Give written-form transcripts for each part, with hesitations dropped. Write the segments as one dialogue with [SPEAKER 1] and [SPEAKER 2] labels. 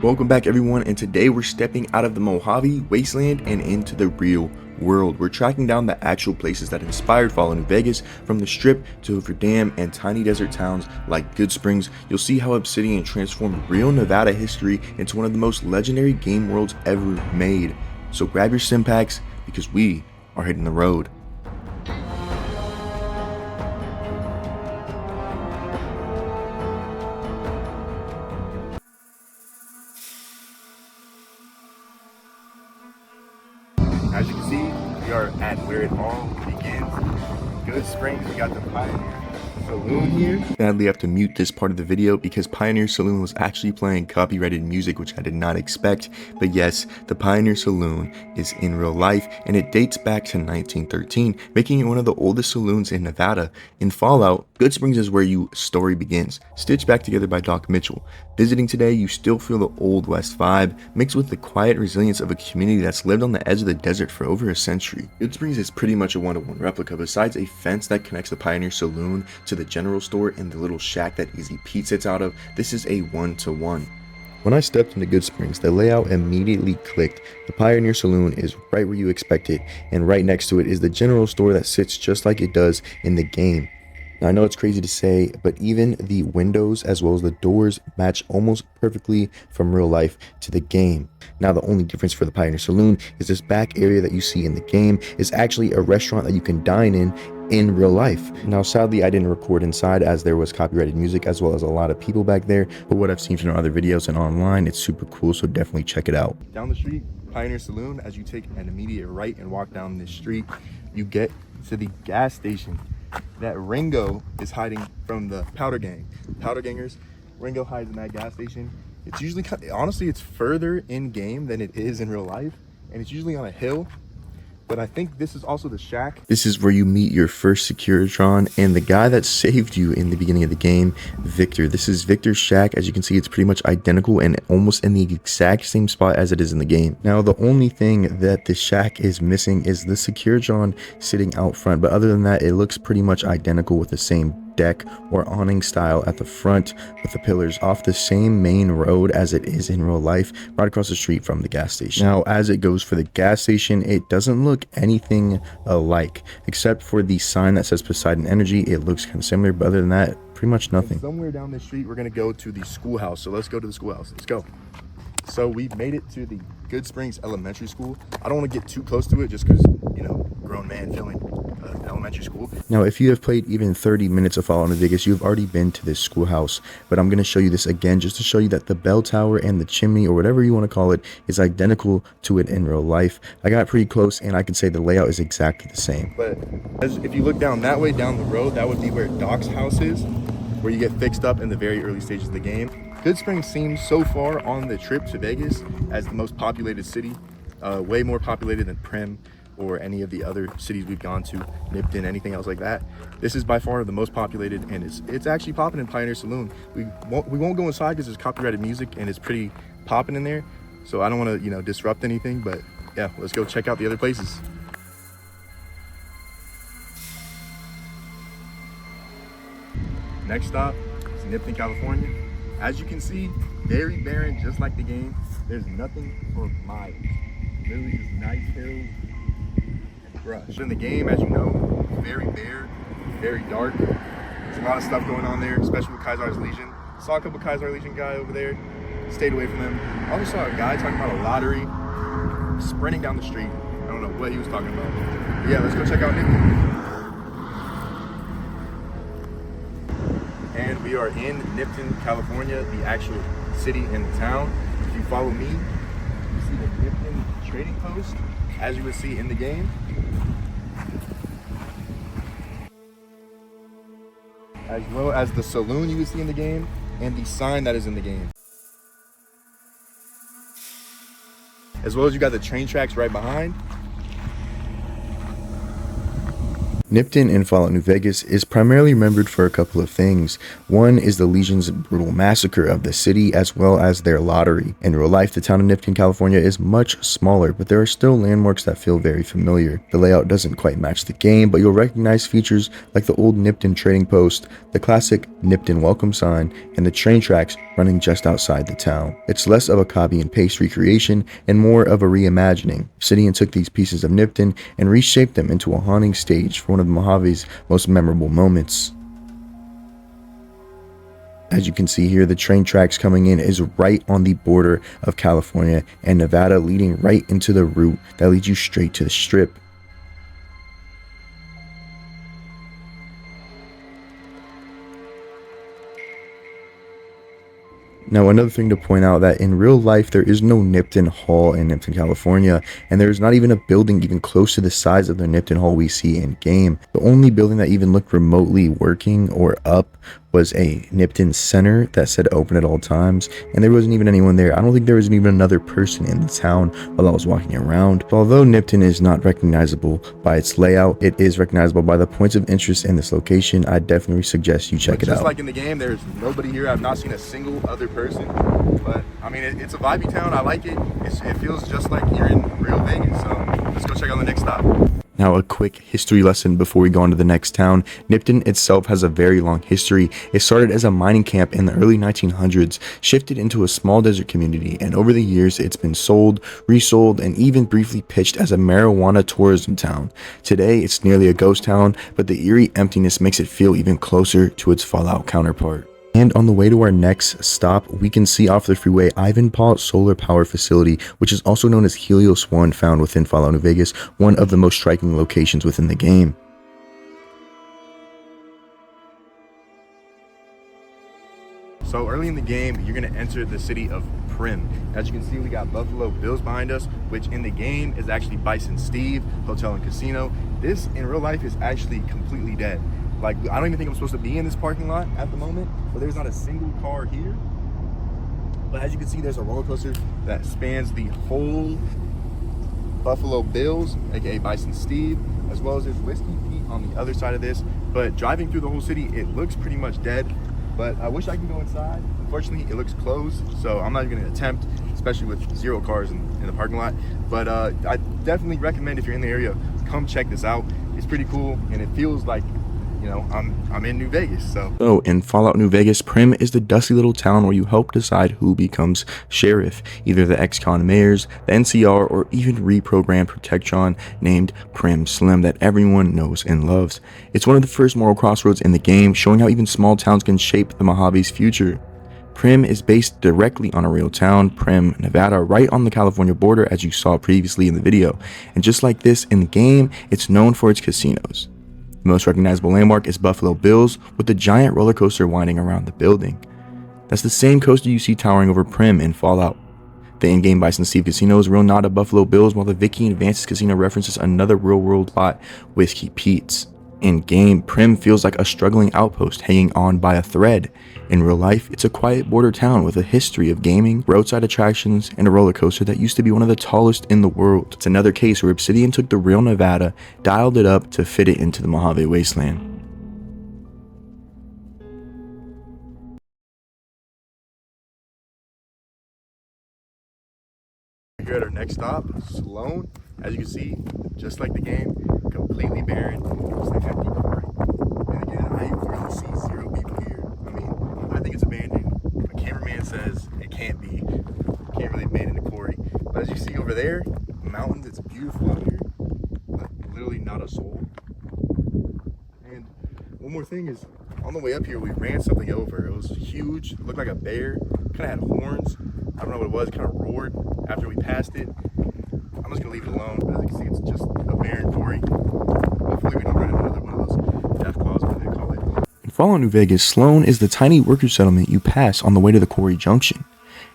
[SPEAKER 1] Welcome back everyone, and today we're stepping out of the Mojave wasteland and into the real world. We're tracking down the actual places that inspired Fallout New Vegas, from the Strip to Hoover Dam and tiny desert towns like Goodsprings. You'll see how Obsidian transformed real Nevada history into one of the most legendary game worlds ever made. So grab your sim packs because we are hitting the road. As you can see, we are at where it all begins. Goodsprings. We got the Pioneer Saloon here. Sadly, I have to mute this part of the video because Pioneer Saloon was actually playing copyrighted music, which I did not expect. But yes, the Pioneer Saloon is in real life, and it dates back to 1913, making it one of the oldest saloons in Nevada. In Fallout, Goodsprings is where your story begins, stitched back together by Doc Mitchell. Visiting today, you still feel the Old West vibe, mixed with the quiet resilience of a community that's lived on the edge of the desert for over a century. Goodsprings is pretty much a one-to-one replica. Besides a fence that connects the Pioneer Saloon to the general store and the little shack that Easy Pete sits out of, this is a one-to-one. When I stepped into Goodsprings, the layout immediately clicked. The Pioneer Saloon is right where you expect it, and right next to it is the general store that sits just like it does in the game. Now, I know it's crazy to say, but even the windows as well as the doors match almost perfectly from real life to the game. Now, the only difference for the Pioneer Saloon is this back area that you see in the game is actually a restaurant that you can dine in real life. Now, sadly, I didn't record inside as there was copyrighted music as well as a lot of people back there, but what I've seen from other videos and online, it's super cool, so definitely check it out. Down the street, Pioneer Saloon, as you take an immediate right and walk down this street, you get to the gas station that Ringo is hiding from the powder gangers. Ringo hides in that gas station. It's usually, honestly, it's further in game than it is in real life, and it's usually on a hill. But I think this is also the shack. This is where you meet your first Securitron and the guy that saved you in the beginning of the game, Victor. This is Victor's shack. As you can see, it's pretty much identical and almost in the exact same spot as it is in the game. Now, the only thing that the shack is missing is the Securitron sitting out front. But other than that, it looks pretty much identical with the same deck or awning style at the front with the pillars off the same main road as it is in real life, right across the street from the gas station. Now, as it goes for the gas station, it doesn't look anything alike except for the sign that says Poseidon Energy. It looks kind of similar, but other than that, pretty much nothing. And somewhere down the street, we're gonna go to the schoolhouse. So let's go to the schoolhouse. Let's go. So we made it to the Goodsprings Elementary School. I don't want to get too close to it just because, you know, grown man filming elementary school. Now, if you have played even 30 minutes of Fallout New Vegas, you've already been to this schoolhouse, but I'm going to show you this again just to show you that the bell tower and the chimney, or whatever you want to call it, is identical to it in real life. I got pretty close and I can say the layout is exactly the same. But if you look down that way, down the road, that would be where Doc's house is, where you get fixed up in the very early stages of the game. Goodsprings seems so far on the trip to Vegas as the most populated city, way more populated than Primm or any of the other cities we've gone to, Nipton, anything else like that. This is by far the most populated, and it's actually popping in Pioneer Saloon. We won't go inside because there's copyrighted music and it's pretty popping in there. So I don't want to, you know, disrupt anything, but yeah, let's go check out the other places. Next stop is Nipton, California. As you can see, very barren, just like the game. There's nothing for miles. Literally just nice hills and brush. In the game, as you know, very bare, very dark. There's a lot of stuff going on there, especially with Kaiser's Legion. Saw a couple Kaiser Legion guy over there, stayed away from them. I also saw a guy talking about a lottery, sprinting down the street. I don't know what he was talking about. But yeah, let's go check out Nipton. And we are in Nipton, California, the actual city and the town. If you follow me, you see the Nipton trading post, as you would see in the game. As well as the saloon you would see in the game, and the sign that is in the game. As well as you got the train tracks right behind. Nipton in Fallout New Vegas is primarily remembered for a couple of things. One is the Legion's brutal massacre of the city, as well as their lottery. In real life, the town of Nipton, California is much smaller, but there are still landmarks that feel very familiar. The layout doesn't quite match the game, but you'll recognize features like the old Nipton trading post, the classic Nipton welcome sign, and the train tracks running just outside the town. It's less of a copy and paste recreation and more of a reimagining. Obsidian took these pieces of Nipton and reshaped them into a haunting stage for one of Mojave's most memorable moments. As you can see here, the train tracks coming in is right on the border of California and Nevada, leading right into the route that leads you straight to the Strip. Now, another thing to point out that in real life, there is no Nipton Hall in Nipton, California, and there's not even a building even close to the size of the Nipton Hall we see in game. The only building that even looked remotely working or up was a Nipton Center that said open at all times, and there wasn't even anyone there. I don't think there was even another person in the town while I was walking around. But although Nipton is not recognizable by its layout, it is recognizable by the points of interest in this location. I definitely suggest you check it out.
[SPEAKER 2] Just like in the game, there's nobody here. I've not seen a single other person, but I mean, it's a vibey town. I like it. It feels just like you're in real Vegas. So let's go check out the next stop.
[SPEAKER 1] Now, a quick history lesson before we go on to the next town. Nipton itself has a very long history. It started as a mining camp in the early 1900s, shifted into a small desert community, and over the years it's been sold, resold, and even briefly pitched as a marijuana tourism town. Today, it's nearly a ghost town, but the eerie emptiness makes it feel even closer to its Fallout counterpart. And on the way to our next stop, we can see off the freeway Ivanpah Solar Power Facility, which is also known as Helios 1, found within Fallout New Vegas, one of the most striking locations within the game.
[SPEAKER 2] So early in the game, you're gonna enter the city of Primm. As you can see, we got Buffalo Bills behind us, which in the game is actually Bison Steve Hotel and Casino. This in real life is actually completely dead. Like, I don't even think I'm supposed to be in this parking lot at the moment, but there's not a single car here. But as you can see, there's a roller coaster that spans the whole Buffalo Bills, aka Bison Steve, as well as there's Whiskey Pete on the other side of this. But driving through the whole city, it looks pretty much dead. But I wish I could go inside. Unfortunately, it looks closed, so I'm not even gonna attempt, especially with 0 cars in the parking lot. But I definitely recommend, if you're in the area, come check this out. It's pretty cool, and it feels like, you know, I'm in New Vegas. So
[SPEAKER 1] in Fallout New Vegas, Primm is the dusty little town where you help decide who becomes sheriff, either the ex-con mayors, the NCR, or even reprogrammed Protectron named Primm Slim that everyone knows and loves. It's one of the first moral crossroads in the game, showing how even small towns can shape the Mojave's future. Primm is based directly on a real town, Primm, Nevada, right on the California border, as you saw previously in the video. And just like this in the game, it's known for its casinos. The most recognizable landmark is Buffalo Bills, with the giant roller coaster winding around the building. That's the same coaster you see towering over Primm in Fallout. The in-game Bison Steve Casino is a real nod to Buffalo Bills, while the Vicky and Vance's Casino references another real-world spot, Whiskey Pete's. In-game, Primm feels like a struggling outpost hanging on by a thread. In real life, it's a quiet border town with a history of gaming, roadside attractions, and a roller coaster that used to be one of the tallest in the world. It's another case where Obsidian took the real Nevada, dialed it up to fit it into the Mojave wasteland.
[SPEAKER 2] here at our next stop, Sloan. As you can see, just like the game, completely barren. It's the 50 Quarry. And again, I really see 0 people here. I mean, I think it's abandoned. The cameraman says it can't be. Can't really abandon the quarry. But as you see over there, mountains, it's beautiful out here. But literally not a soul. And one more thing is, on the way up here, we ran something over. It was huge, looked like a bear, kind of had horns. I don't know what it was, it kind of roared after we passed it. I'm just gonna leave it alone, but as you can see, it's just a barren quarry. Hopefully we don't run into another one of those death claws, what they call it.
[SPEAKER 1] In Fallout New Vegas, Sloan is the tiny worker settlement you pass on the way to the quarry junction.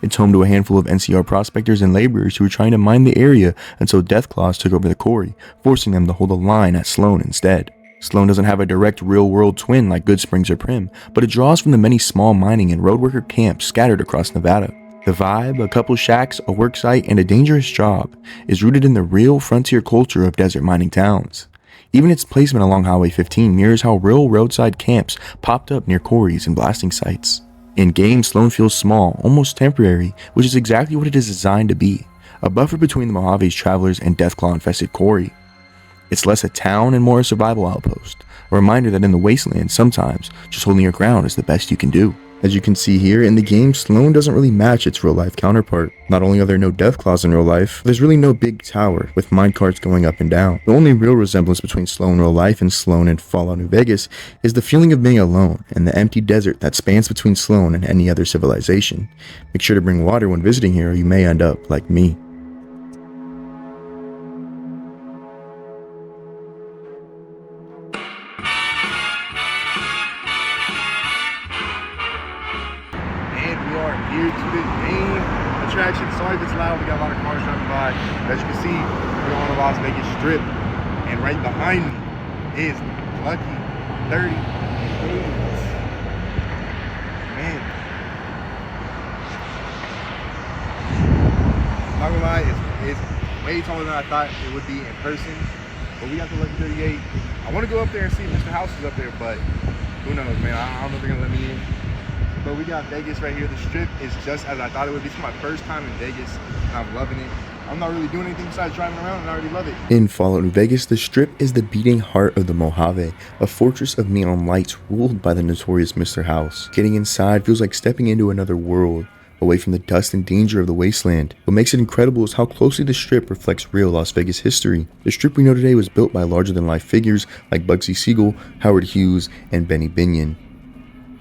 [SPEAKER 1] It's home to a handful of NCR prospectors and laborers who were trying to mine the area until death claws took over the quarry, forcing them to hold a line at Sloan instead. Sloan doesn't have a direct real-world twin like Goodsprings or Primm, but it draws from the many small mining and road worker camps scattered across Nevada. The vibe, a couple shacks, a work site, and a dangerous job is rooted in the real frontier culture of desert mining towns. Even its placement along Highway 15 mirrors how real roadside camps popped up near quarries and blasting sites. In game, Sloan feels small, almost temporary, which is exactly what it is designed to be, a buffer between the Mojave's travelers and Deathclaw-infested Quarry. It's less a town and more a survival outpost, a reminder that in the wasteland, sometimes just holding your ground is the best you can do. As you can see here, in the game, Sloan doesn't really match its real-life counterpart. Not only are there no Deathclaws in real life, there's really no big tower with minecarts going up and down. The only real resemblance between Sloan real life and Sloan in Fallout New Vegas is the feeling of being alone and the empty desert that spans between Sloan and any other civilization. Make sure to bring water when visiting here or you may end up like me.
[SPEAKER 2] Here to the main attraction. Sorry if it's loud, we got a lot of cars driving by. As you can see, we're on the Las Vegas Strip, and right behind me is Lucky 38. Man, not gonna lie, it's way taller than I thought it would be in person. But we got the Lucky 38. I want to go up there and see if Mr. House is up there, but who knows, man? I don't know if they're gonna let me in. But we got Vegas right here. The Strip is just as I thought it would be. It's my first time in Vegas, and I'm loving it. I'm not really doing anything besides driving around, and I already love it.
[SPEAKER 1] In Fallout New Vegas, the Strip is the beating heart of the Mojave, a fortress of neon lights ruled by the notorious Mr. House. Getting inside feels like stepping into another world, away from the dust and danger of the wasteland. What makes it incredible is how closely the Strip reflects real Las Vegas history. The Strip we know today was built by larger-than-life figures like Bugsy Siegel, Howard Hughes, and Benny Binion.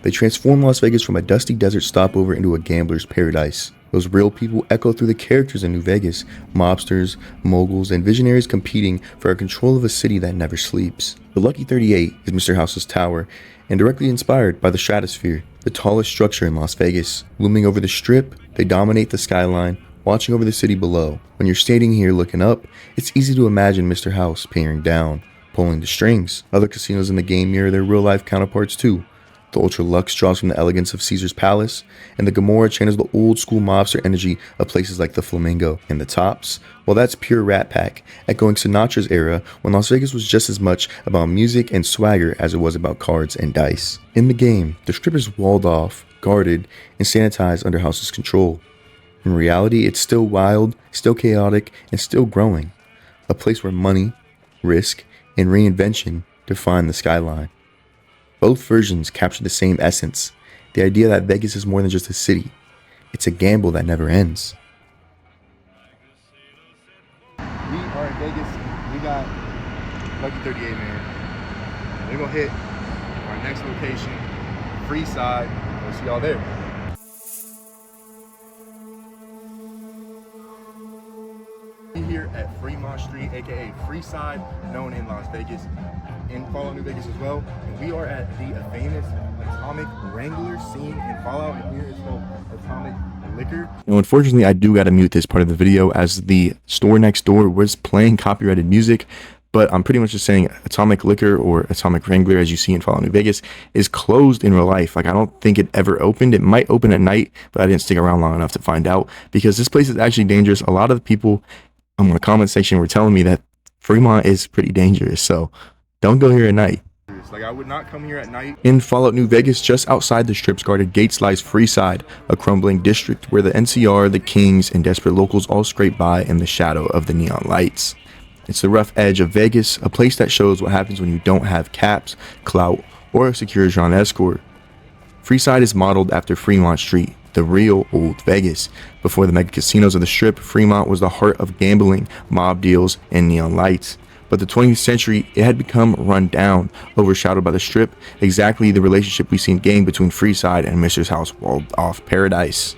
[SPEAKER 1] They transformed Las Vegas from a dusty desert stopover into a gambler's paradise. Those real people echo through the characters in New Vegas, mobsters, moguls, and visionaries competing for control of a city that never sleeps. The Lucky 38 is Mr. House's tower, and directly inspired by the Stratosphere, the tallest structure in Las Vegas. Looming over the Strip, they dominate the skyline, watching over the city below. When you're standing here looking up, it's easy to imagine Mr. House peering down, pulling the strings. Other casinos in the game mirror their real-life counterparts too. The Ultra Lux draws from the elegance of Caesar's Palace, and the Gomorrah channels the old-school mobster energy of places like the Flamingo. And the Tops, well, that's pure Rat Pack, echoing Sinatra's era when Las Vegas was just as much about music and swagger as it was about cards and dice. In the game, the Strip is walled off, guarded, and sanitized under House's control. In reality, it's still wild, still chaotic, and still growing. A place where money, risk, and reinvention define the skyline. Both versions capture the same essence, the idea that Vegas is more than just a city. It's a gamble that never ends.
[SPEAKER 2] We are in Vegas. We got Lucky 38, man. We're going to hit our next location, Freeside. We'll see y'all there. Here at Fremont Street, aka Freeside, known in Las Vegas, in Fallout New Vegas as well. And we are at the famous Atomic Wrangler scene in Fallout, and here is called Atomic Liquor.
[SPEAKER 1] Now, unfortunately, I do gotta mute this part of the video as the store next door was playing copyrighted music, but I'm pretty much just saying Atomic Liquor, or Atomic Wrangler as you see in Fallout New Vegas, is closed in real life. Like, I don't think it ever opened. It might open at night, but I didn't stick around long enough to find out, because this place is actually dangerous. A lot of the people in the comment section were telling me that Fremont is pretty dangerous, so don't go here at night.
[SPEAKER 2] Like, I would not come here at night.
[SPEAKER 1] In Fallout New Vegas, just outside the Strip's guarded gates lies Freeside, a crumbling district where the NCR, the Kings, and desperate locals all scrape by in the shadow of the neon lights. It's the rough edge of Vegas, a place that shows what happens when you don't have caps, clout, or a secure Jean escort. Freeside is modeled after Fremont Street, the real old Vegas. Before the mega casinos of the Strip, Fremont was the heart of gambling, mob deals, and neon lights. But the 20th century, it had become run down, overshadowed by the Strip, exactly the relationship we see in game between Freeside and Mr. House walled off paradise.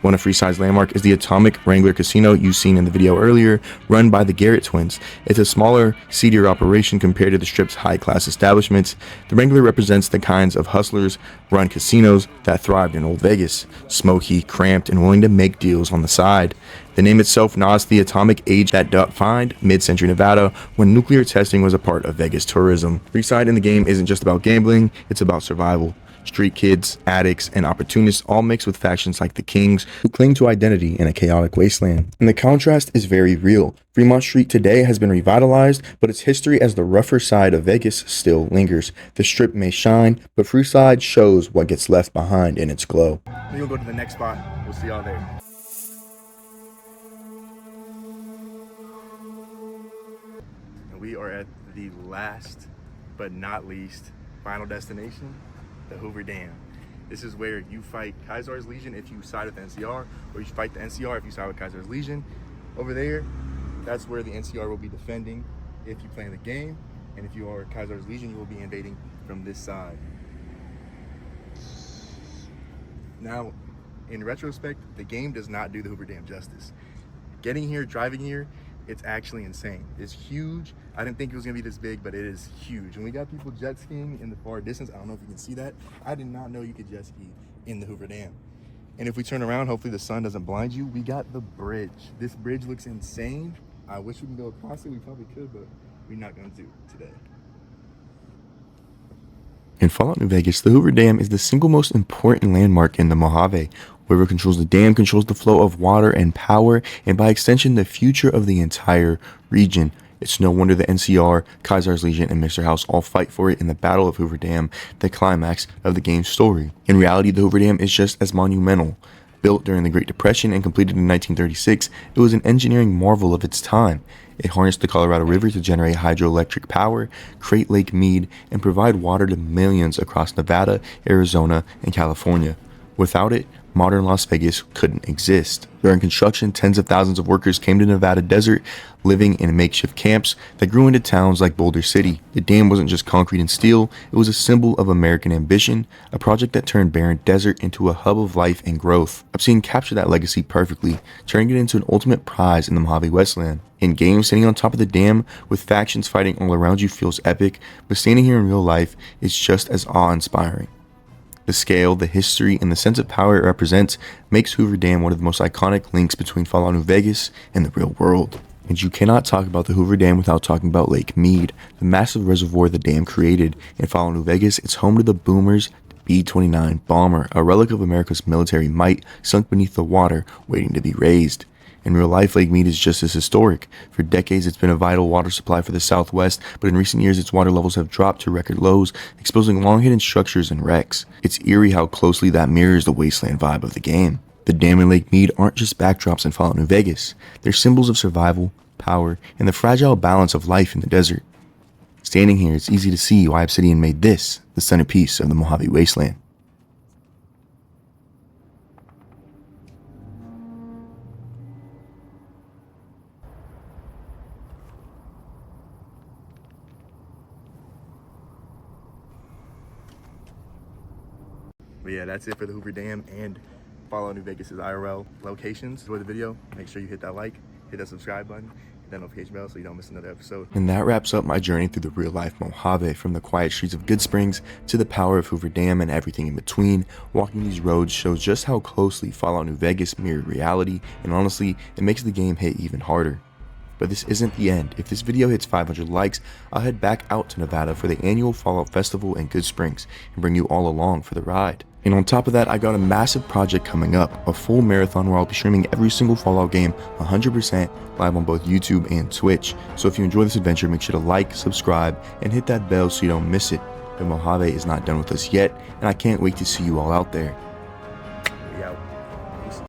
[SPEAKER 1] One of Freeside's landmark is the Atomic Wrangler Casino you've seen in the video earlier, run by the Garrett twins. It's a smaller, seedier operation compared to the Strip's high-class establishments. The Wrangler represents the kinds of hustlers-run casinos that thrived in Old Vegas, smoky, cramped, and willing to make deals on the side. The name itself nods to the atomic age that defined mid-century Nevada when nuclear testing was a part of Vegas tourism. Freeside in the game isn't just about gambling, it's about survival. Street kids, addicts, and opportunists all mix with factions like the Kings, who cling to identity in a chaotic wasteland. And the contrast is very real. Fremont Street today has been revitalized, but its history as the rougher side of Vegas still lingers. The strip may shine, but Freeside shows what gets left behind in its glow.
[SPEAKER 2] We're gonna go to the next spot. We'll see y'all there. And we are at the last but not least final destination, the Hoover Dam. This is where you fight Kaiser's Legion if you side with the NCR, or you fight the NCR if you side with Kaiser's Legion. Over there, that's where the NCR will be defending if you play in the game, and if you are Kaiser's Legion, you will be invading from this side. Now, in retrospect, the game does not do the Hoover Dam justice. Getting here, driving here, it's actually insane. It's huge. I didn't think it was gonna be this big, but it is huge. And we got people jet skiing in the far distance. I don't know if you can see that. I did not know you could jet ski in the Hoover Dam. And if we turn around, hopefully the sun doesn't blind you. We got the bridge. This bridge looks insane. I wish we could go across it. We probably could, but we're not gonna do it today.
[SPEAKER 1] In Fallout New Vegas, the Hoover Dam is the single most important landmark in the Mojave. Whoever controls the dam controls the flow of water and power, and by extension, the future of the entire region. It's no wonder the NCR, Kaiser's Legion, and Mr. House all fight for it in the Battle of Hoover Dam, the climax of the game's story. In reality, the Hoover Dam is just as monumental. Built during the Great Depression and completed in 1936, it was an engineering marvel of its time. It harnessed the Colorado River to generate hydroelectric power, create Lake Mead, and provide water to millions across Nevada, Arizona, and California. Without it, modern Las Vegas couldn't exist. During construction, tens of thousands of workers came to Nevada Desert, living in makeshift camps that grew into towns like Boulder City. The dam wasn't just concrete and steel, it was a symbol of American ambition, a project that turned barren desert into a hub of life and growth. Obsidian captured that legacy perfectly, turning it into an ultimate prize in the Mojave wasteland. In game, standing on top of the dam with factions fighting all around you feels epic, but standing here in real life is just as awe-inspiring. The scale, the history, and the sense of power it represents makes Hoover Dam one of the most iconic links between Fallout New Vegas and the real world. And you cannot talk about the Hoover Dam without talking about Lake Mead, the massive reservoir the dam created. In Fallout New Vegas, it's home to the boomers B-29 bomber, a relic of America's military might sunk beneath the water, waiting to be raised. In real life, Lake Mead is just as historic. For decades, it's been a vital water supply for the Southwest, but in recent years, its water levels have dropped to record lows, exposing long-hidden structures and wrecks. It's eerie how closely that mirrors the wasteland vibe of the game. The dam and Lake Mead aren't just backdrops in Fallout New Vegas. They're symbols of survival, power, and the fragile balance of life in the desert. Standing here, it's easy to see why Obsidian made this the centerpiece of the Mojave wasteland.
[SPEAKER 2] But yeah, that's it for the Hoover Dam and Fallout New Vegas' IRL locations. Enjoy the video. Make sure you hit that like, hit that subscribe button, hit that notification bell so you don't miss another episode.
[SPEAKER 1] And that wraps up my journey through the real-life Mojave, from the quiet streets of Goodsprings to the power of Hoover Dam and everything in between. Walking these roads shows just how closely Fallout New Vegas mirrored reality, and honestly, it makes the game hit even harder. But this isn't the end. If this video hits 500 likes, I'll head back out to Nevada for the annual Fallout Festival in Goodsprings and bring you all along for the ride. And on top of that, I got a massive project coming up, a full marathon where I'll be streaming every single Fallout game 100% live on both YouTube and Twitch. So if you enjoy this adventure, make sure to like, subscribe, and hit that bell so you don't miss it. The Mojave is not done with us yet, and I can't wait to see you all out there.